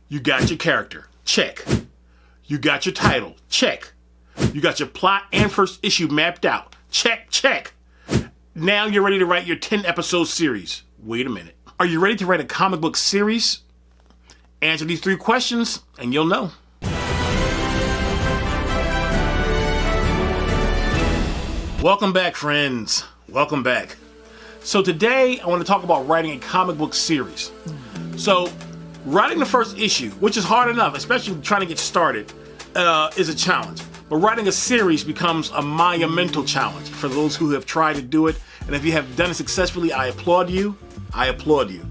You got your character. Check. You got your title. Check. You got your plot and first issue mapped out. Check, check. Now you're ready to write your 10-episode series. Wait a minute. Are you ready to write a comic book series? Answer these 3 questions and you'll know. Welcome back, friends. Welcome back. So today I want to talk about writing a comic book series. So writing the first issue, which is hard enough, especially trying to get started, is a challenge. But writing a series becomes a monumental challenge for those who have tried to do it. And if you have done it successfully, I applaud you. I applaud you.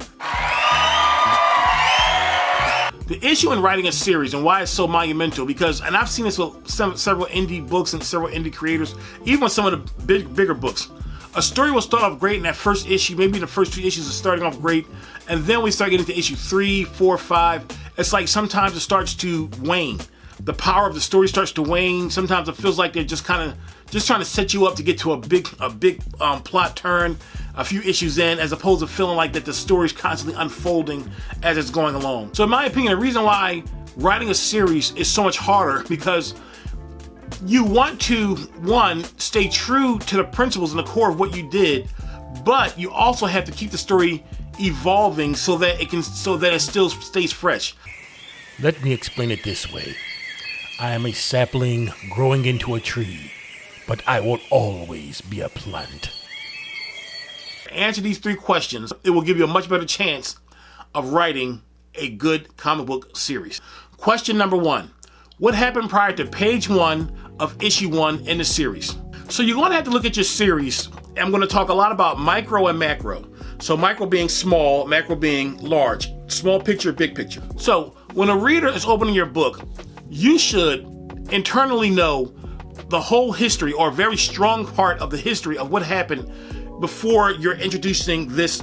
The issue in writing a series and why it's so monumental, because, and I've seen this with several indie books and several indie creators, even with some of the bigger books. A story will start off great in that first issue, maybe the first 2 issues are starting off great, and then we start getting to issue 3, 4, 5. It's like sometimes it starts to wane. The power of the story starts to wane. Sometimes it feels like they're just trying to set you up to get to a big plot turn a few issues in, as opposed to feeling like that the story's constantly unfolding as it's going along. So in my opinion, the reason why writing a series is so much harder, because you want to, one, stay true to the principles and the core of what you did, but you also have to keep the story evolving so that it still stays fresh. Let me explain it this way. I am a sapling growing into a tree, but I will always be a plant. Answer these 3 questions. It will give you a much better chance of writing a good comic book series. Question number 1. What happened prior to page 1 of issue 1 in the series? So you're going to have to look at your series. I'm going to talk a lot about micro and macro. So micro being small, macro being large. Small picture, big picture. So when a reader is opening your book, you should internally know the whole history, or a very strong part of the history of what happened before you're introducing this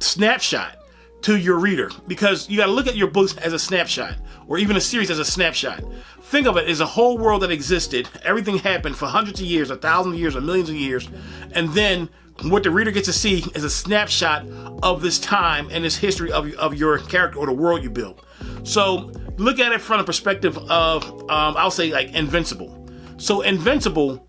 snapshot to your reader. Because you got to look at your books as a snapshot, or even a series as a snapshot. Think of it as a whole world that existed. Everything happened for hundreds of years, 1,000 years, or millions of years. And then what the reader gets to see is a snapshot of this time and this history of your character or the world you built. So look at it from the perspective of, I'll say, like Invincible. So Invincible,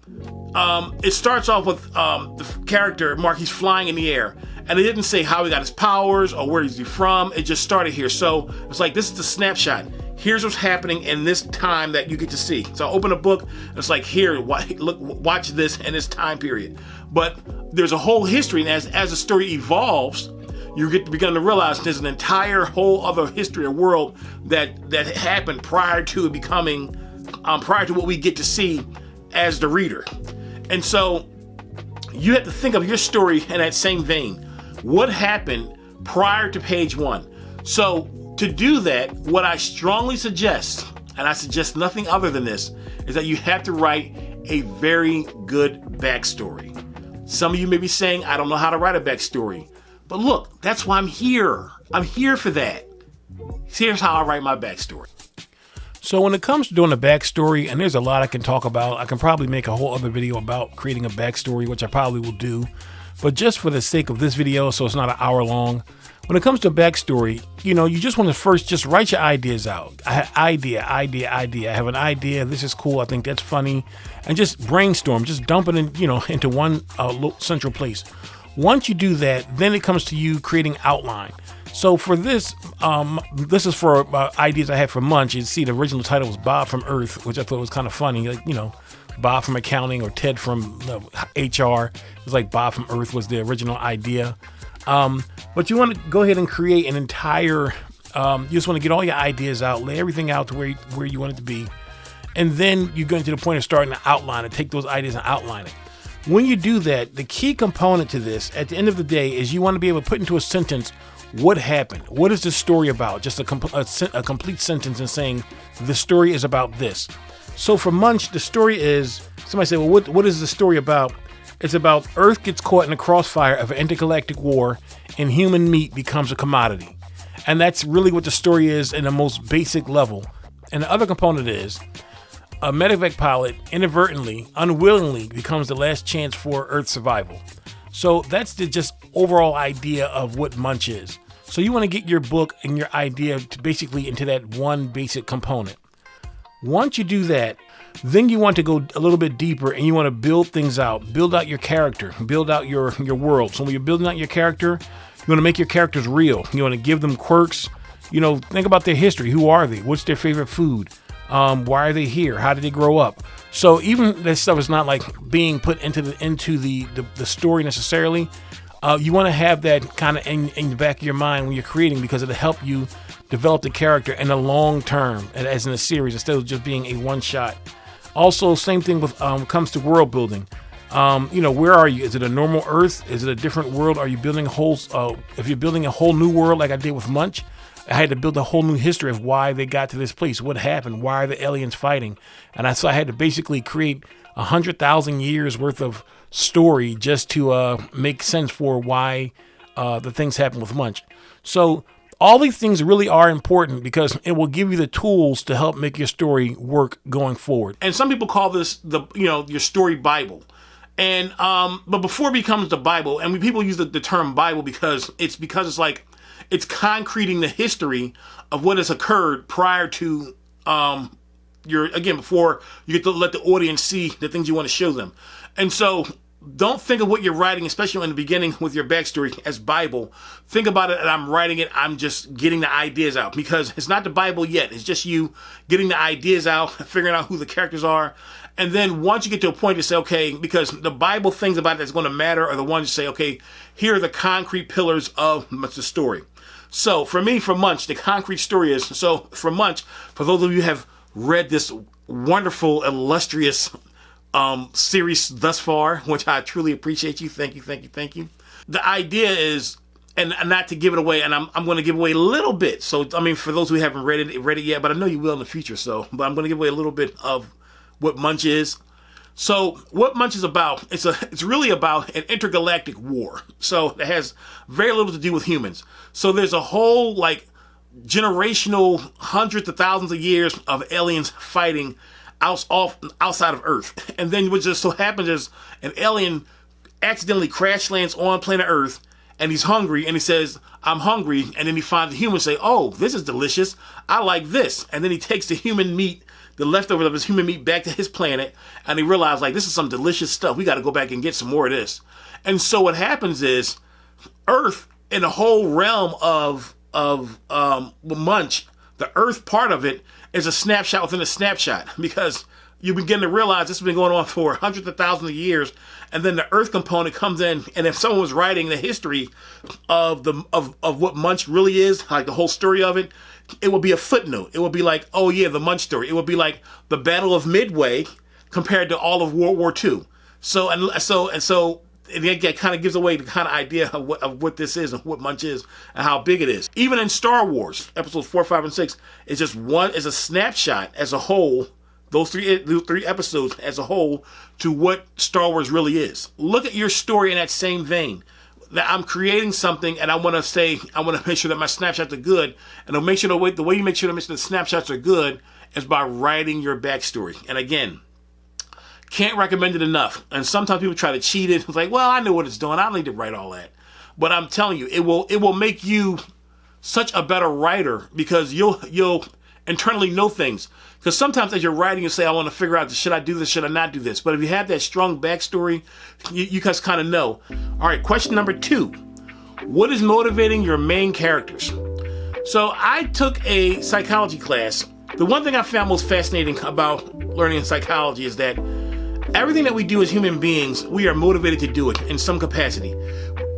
it starts off with the character, Mark, he's flying in the air. And it didn't say how he got his powers or where he's from. It just started here. So it's like, this is the snapshot. Here's what's happening in this time that you get to see. So I open a book, and it's like, here, look, watch this in this time period. But there's a whole history, and as the story evolves, you begin to realize there's an entire whole other history or world that happened prior to it becoming, prior to what we get to see as the reader. And so you have to think of your story in that same vein. What happened prior to page 1? So to do that, what I strongly suggest, and I suggest nothing other than this, is that you have to write a very good backstory. Some of you may be saying, I don't know how to write a backstory. But look, that's why I'm here. I'm here for that. Here's how I write my backstory. So when it comes to doing a backstory, and there's a lot I can talk about, I can probably make a whole other video about creating a backstory, which I probably will do. But just for the sake of this video, so it's not an hour long, when it comes to a backstory, you just want to first just write your ideas out. Idea. I have an idea. This is cool. I think that's funny. And just brainstorm. Just dump it in, into one central place. Once you do that, then it comes to you creating outline. So for this, this is for ideas I had for Munch. You see, the original title was Bob from Earth, which I thought was kind of funny. Like, Bob from accounting or Ted from HR. It was like Bob from Earth was the original idea. But you want to go ahead and create an entire, you just want to get all your ideas out, lay everything out to where you want it to be. And then you go into the point of starting to outline it, take those ideas and outline it. When you do that, the key component to this at the end of the day is you want to be able to put into a sentence what happened. What is the story about? Just a complete sentence and saying the story is about this. So for Munch, the story is, somebody say, well, what is the story about? It's about Earth gets caught in the crossfire of an intergalactic war and human meat becomes a commodity. And that's really what the story is in the most basic level. And the other component is a medevac pilot inadvertently, unwillingly becomes the last chance for Earth's survival. So that's the just overall idea of what Munch is. So you want to get your book and your idea to basically into that one basic component. Once you do that, then you want to go a little bit deeper and you want to build things out. Build out your character. Build out your world. So when you're building out your character, you want to make your characters real. You want to give them quirks. Think about their history. Who are they? What's their favorite food? Why are they here? How did they grow up? So even this stuff is not like being put into the story necessarily. You want to have that kind of in the back of your mind when you're creating, because it'll help you develop the character in the long term, as in a series, instead of just being a one shot. Also, same thing with comes to world building. Where are you? Is it a normal Earth? Is it a different world? Are you building a whole? If you're building a whole new world, like I did with Munch, I had to build a whole new history of why they got to this place, what happened, why are the aliens fighting, and I had to basically create 100,000 years worth of story just to make sense for why the things happen with Munch. So all these things really are important because it will give you the tools to help make your story work going forward. And some people call this your story Bible. And but before it becomes the Bible, and people use the term Bible because it's like it's concreting the history of what has occurred prior to before you get to let the audience see the things you want to show them. And so don't think of what you're writing, especially in the beginning with your backstory, as Bible. Think about it, and I'm writing it, I'm just getting the ideas out, because it's not the Bible yet. It's just you getting the ideas out, figuring out who the characters are. And then once you get to a point to say, okay, because the Bible things about it that's going to matter are the ones you say, okay, here are the concrete pillars of the story. So for me, for Munch, the concrete story is, so for Munch, for those of you who have read this wonderful, illustrious series thus far, which I truly appreciate you. Thank you. The idea is, and not to give it away, and I'm going to give away a little bit. So, for those who haven't read it yet, but I know you will in the future. But I'm going to give away a little bit of what Munch is. So, what Munch is about, it's really about an intergalactic war. So, it has very little to do with humans. So, there's a whole, generational hundreds of thousands of years of aliens fighting outside of Earth. And then what just so happens is an alien accidentally crash lands on planet Earth, and he's hungry, and he says, I'm hungry, and then he finds the humans say, oh, this is delicious, I like this. And then he takes the human meat, the leftovers of his human meat, back to his planet, and he realizes, this is some delicious stuff, we got to go back and get some more of this. And so what happens is Earth, in the whole realm of Munch, the Earth part of it is a snapshot within a snapshot, because you begin to realize this has been going on for hundreds of thousands of years, and then the Earth component comes in, and if someone was writing the history of what Munch really is, like the whole story of it, it would be a footnote. It would be like, oh yeah, the Munch story. It would be like the Battle of Midway compared to all of World War II. So it kind of gives away the kind of idea of what this is and what Munch is and how big it is. Even in Star Wars, episodes 4, 5, and 6, it's just a snapshot as a whole, those three episodes as a whole, to what Star Wars really is. Look at your story in that same vein. That I'm creating something, and I want to make sure that my snapshots are good, and I'll make sure the way you make sure that the snapshots are good is by writing your backstory. And again, can't recommend it enough. And sometimes people try to cheat it. It's like, well, I know what it's doing, I don't need to write all that. But I'm telling you, it will make you such a better writer, because you'll internally know things. Because sometimes as you're writing, you say, I want to figure out, should I do this, should I not do this? But if you have that strong backstory, you guys kind of know. All right, question number 2. What is motivating your main characters? So I took a psychology class. The one thing I found most fascinating about learning psychology is that everything that we do as human beings, we are motivated to do it in some capacity.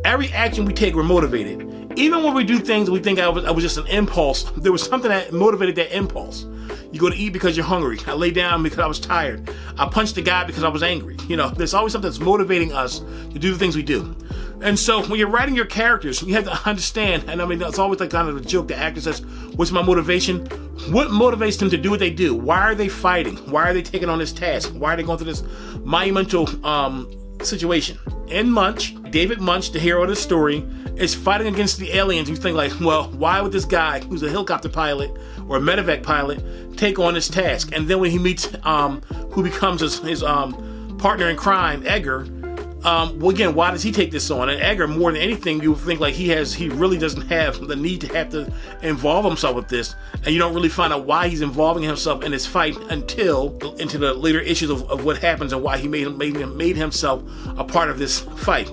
Every action we take, we're motivated. Even when we do things we think I was just an impulse, there was something that motivated that impulse. You go to eat because you're hungry. I lay down because I was tired. I punched the guy because I was angry. There's always something that's motivating us to do the things we do. And so when you're writing your characters, you have to understand, and that's always like kind of a joke. The actor says, what's my motivation? What motivates them to do what they do? Why are they fighting? Why are they taking on this task? Why are they going through this monumental situation? In Munch, David Munch, the hero of the story, is fighting against the aliens. You think why would this guy, who's a helicopter pilot or a medevac pilot, take on this task? And then when he meets who becomes his partner in crime, Edgar, Well, again, why does he take this on? And Edgar, more than anything, you would think like he really doesn't have the need to have to involve himself with this, and you don't really find out why he's involving himself in this fight until into the later issues of what happens and why he made himself a part of this fight.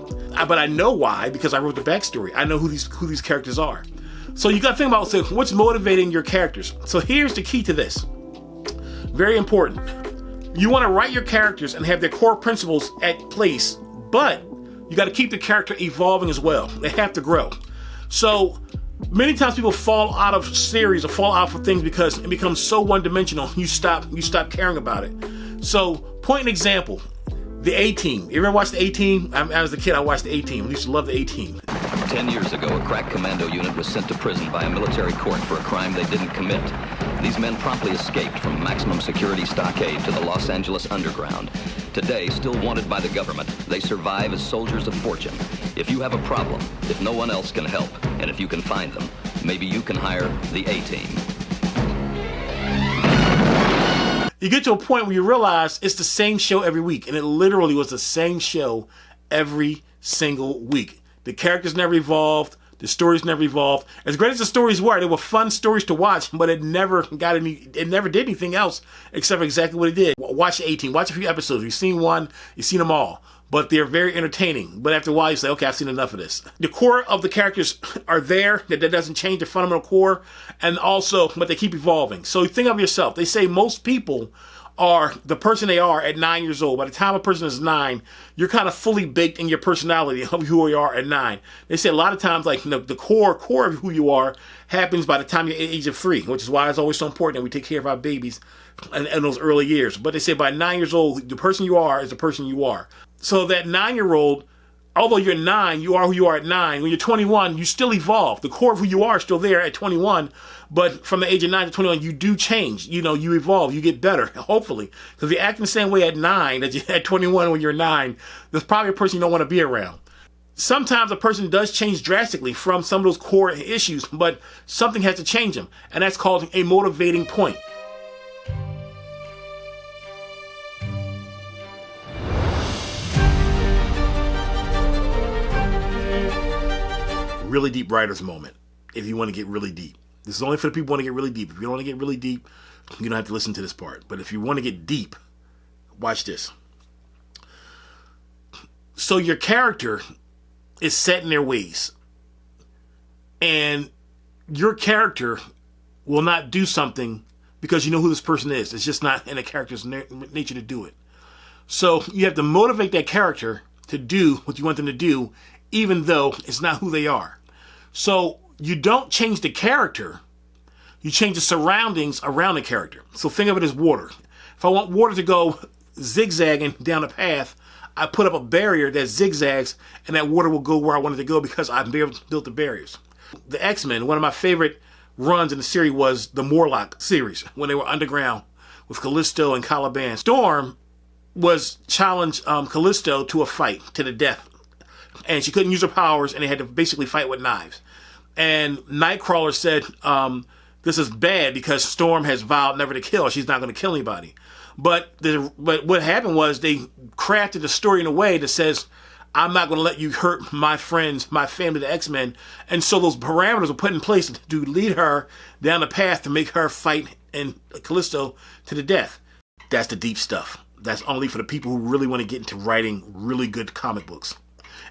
But I know why, because I wrote the backstory. I know who these characters are. So you got to think about what's motivating your characters. So here's the key to this. Very important. You want to write your characters and have their core principles at place, but you got to keep the character evolving as well. They have to grow. So many times people fall out of series or fall out for things because it becomes so one-dimensional. You stop caring about it. So point an example. The A-Team. You ever watch the A-Team? I was a kid, I watched the A-Team. I used to love the A-Team. 10 years ago, a crack commando unit was sent to prison by a military court for a crime they didn't commit. These men promptly escaped from maximum security stockade to the Los Angeles underground. Today, still wanted by the government, they survive as soldiers of fortune. If you have a problem, if no one else can help, and if you can find them, maybe you can hire the A-Team. You get to a point where you realize it's the same show every week, and it literally was the same show every single week. The characters never evolved. The stories never evolved. As great as the stories were, they were fun stories to watch, but it never did anything else except for exactly what it did. Watch the A-Team. Watch a few episodes. You've seen one, you've seen them all. But they're very entertaining. But after a while, you say, okay, I've seen enough of this. The core of the characters are there. That doesn't change the fundamental core. And also, but they keep evolving. So think of yourself. They say most people are the person they are at 9 years old. By the time a person is 9, you're kind of fully baked in your personality of who you are at 9. They say a lot of times, like, the core of who you are happens by the time you're age of 3, which is why it's always so important that we take care of our babies in those early years. But they say by 9 years old, the person you are is the person you are. So that 9-year-old, although you're 9, you are who you are at 9. When you're 21, you still evolve. The core of who you are is still there at 21. But from the age of 9 to 21, you do change. You evolve. You get better, hopefully. Because if you're acting the same way at 9 as you at 21 when you're 9, there's probably a person you don't want to be around. Sometimes a person does change drastically from some of those core issues, but something has to change them. And that's called a motivating point. Really deep writer's moment, if you want to get really deep. This is only for the people who want to get really deep. If you don't want to get really deep, you don't have to listen to this part. But if you want to get deep, watch this. So your character is set in their ways. And your character will not do something because you know who this person is. It's just not in a character's nature to do it. So you have to motivate that character to do what you want them to do, even though it's not who they are. So you don't change the character, you change the surroundings around the character. So think of it as water. If I want water to go zigzagging down a path, I put up a barrier that zigzags, and that water will go where I want it to go because I've built the barriers. The X-Men, one of my favorite runs in the series was the Morlock series, when they were underground with Callisto and Caliban. Storm was challenged Callisto to a fight to the death. And she couldn't use her powers, and they had to basically fight with knives. And Nightcrawler said, this is bad because Storm has vowed never to kill. She's not going to kill anybody. But what happened was they crafted the story in a way that says, I'm not going to let you hurt my friends, my family, the X-Men. And so those parameters were put in place to lead her down the path to make her fight and Callisto to the death. That's the deep stuff. That's only for the people who really want to get into writing really good comic books.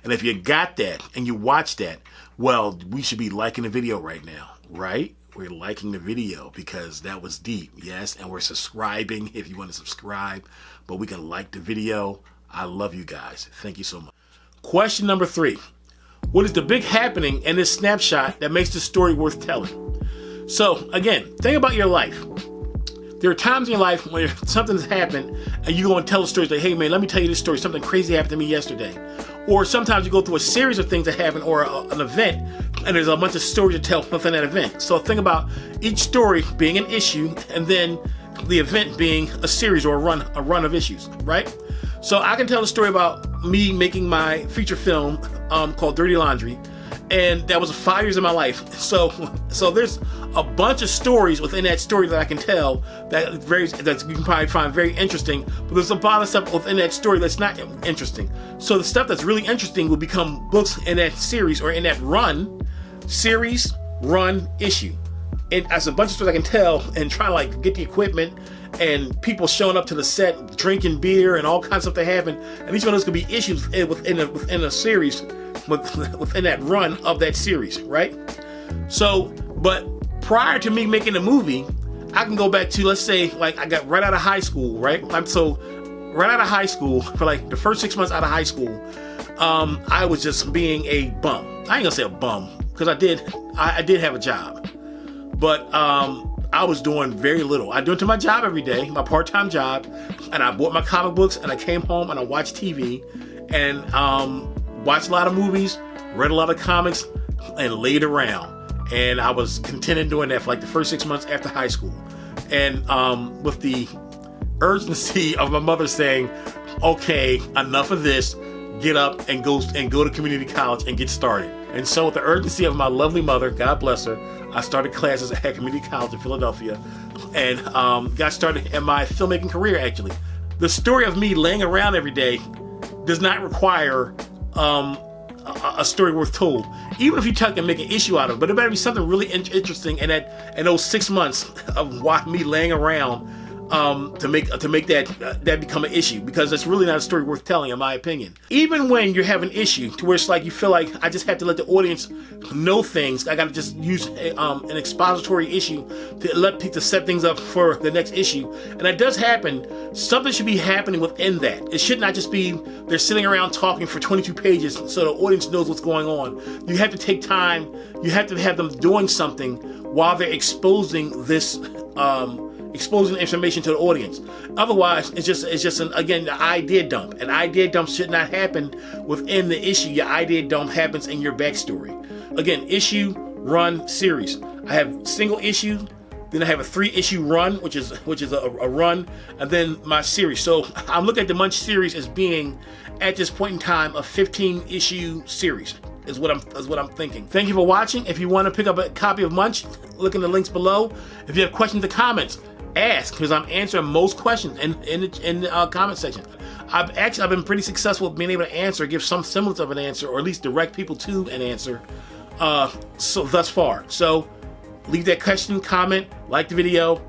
And if you got that and you watch that, well, we should be liking the video right now, right? We're liking the video because that was deep, yes? And we're subscribing if you want to subscribe. But we can like the video. I love you guys. Thank you so much. Question number 3. What is the big happening in this snapshot that makes the story worth telling? So, again, think about your life. There are times in your life where something's happened and you go and tell a story like, hey man, let me tell you this story. Something crazy happened to me yesterday. Or sometimes you go through a series of things that happen or an event and there's a bunch of stories to tell within that event. So think about each story being an issue and then the event being a series or a run of issues, right? So I can tell a story about me making my feature film called Dirty Laundry. and that was 5 years of my life. So there's a bunch of stories within that story that I can tell that you can probably find very interesting, but there's a lot of stuff within that story that's not interesting. So the stuff that's really interesting will become books in that series or in that series, run, issue. And as a bunch of stories I can tell and try to like get the equipment and people showing up to the set, drinking beer and all kinds of stuff that happen. And each one of those could be issues within a series, within that run of that series, right? So, but prior to me making a movie, I can go back to, let's say, like I got right out of high school, right? So right out of high school, for like the first 6 months out of high school, I was just being a bum. I ain't gonna say a bum, because I did have a job. But I was doing very little. I went to my job every day, my part-time job, and I bought my comic books, and I came home and I watched TV, and watched a lot of movies, read a lot of comics, and laid around. And I was contented doing that for like the first 6 months after high school. And with the urgency of my mother saying, okay, enough of this, get up and go to community college and get started. And so with the urgency of my lovely mother, God bless her, I started classes at community college in Philadelphia and got started in my filmmaking career, actually. The story of me laying around every day does not require a story worth told. Even if you try to make an issue out of it, but it better be something really interesting in those 6 months of me laying around to make that become an issue, because it's really not a story worth telling, in my opinion. Even when you have an issue to where it's like you feel like I just have to let the audience know things, I got to just use an expository issue to let people set things up for the next issue, and that does happen. Something should be happening within that. It should not just be they're sitting around talking for 22 pages so the audience knows what's going on. You have to take time. You have to have them doing something while they're exposing this. Exposing information to the audience. Otherwise, it's just an idea dump. An idea dump should not happen within the issue. Your idea dump happens in your backstory. Again, issue, run, series. I have single issue, then I have a 3-issue run, which is a run, and then my series. So I'm looking at the Munch series as being, at this point in time, a 15-issue series. Is what I'm thinking. Thank you for watching. If you want to pick up a copy of Munch, look in the links below. If you have questions or comments, ask, because I'm answering most questions in the comment section. I've been pretty successful with being able to answer, give some semblance of an answer, or at least direct people to an answer. So thus far. So leave that question, comment, like the video.